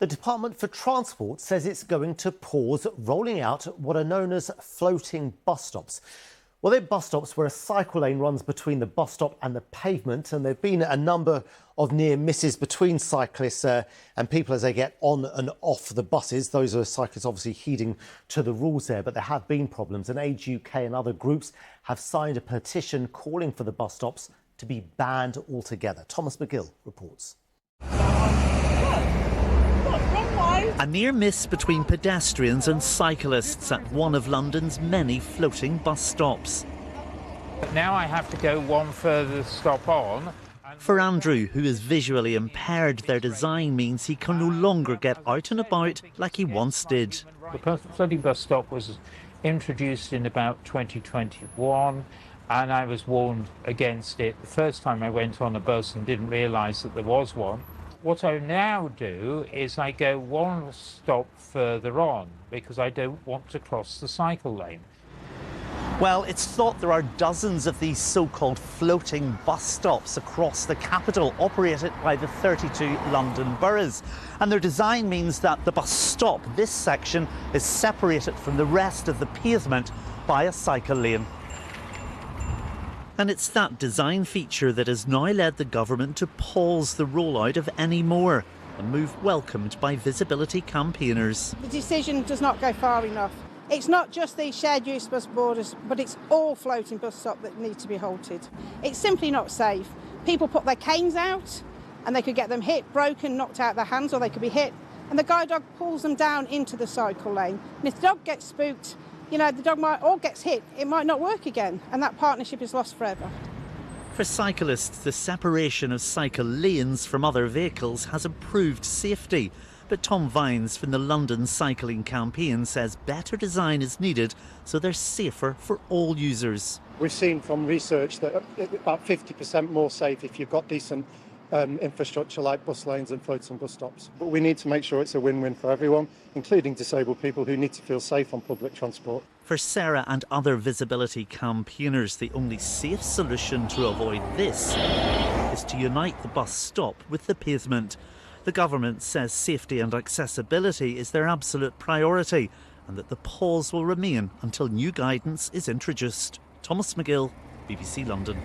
The Department for Transport says it's going to pause rolling out what are known as floating bus stops. Well, they're bus stops where a cycle lane runs between the bus stop and the pavement, and there have been a number of near misses between cyclists and people as they get on and off the buses. Those are cyclists obviously heeding to the rules there, but there have been problems, and Age UK and other groups have signed a petition calling for the bus stops to be banned altogether. Thomas Magill reports. A near miss between pedestrians and cyclists at one of London's many floating bus stops. Now I have to go one further stop on. For Andrew, who is visually impaired, their design means he can no longer get out and about like he once did. The floating bus stop was introduced in about 2021, and I was warned against it the first time I went on a bus and didn't realise that there was one. What I now do is I go one stop further on because I don't want to cross the cycle lane. Well, it's thought there are dozens of these so-called floating bus stops across the capital, operated by the 32 London boroughs. And their design means that the bus stop, this section, is separated from the rest of the pavement by a cycle lane. And it's that design feature that has now led the government to pause the rollout of any more, a move welcomed by visibility campaigners. The decision does not go far enough. It's not just these shared use bus borders, but it's all floating bus stops that need to be halted. It's simply not safe. People put their canes out and they could get them hit, broken, knocked out their hands, or they could be hit. And the guide dog pulls them down into the cycle lane. And if the dog gets spooked, you know, the dog or gets hit, it might not work again, and that partnership is lost forever. For cyclists, the separation of cycle lanes from other vehicles has improved safety. But Tom Vines from the London Cycling Campaign says better design is needed so they're safer for all users. We've seen from research that about 50% more safe if you've got decent infrastructure like bus lanes and floating bus stops. But we need to make sure it's a win-win for everyone, including disabled people who need to feel safe on public transport. For Sarah and other visibility campaigners, the only safe solution to avoid this is to unite the bus stop with the pavement. The government says safety and accessibility is their absolute priority and that the pause will remain until new guidance is introduced. Thomas Magill, BBC London.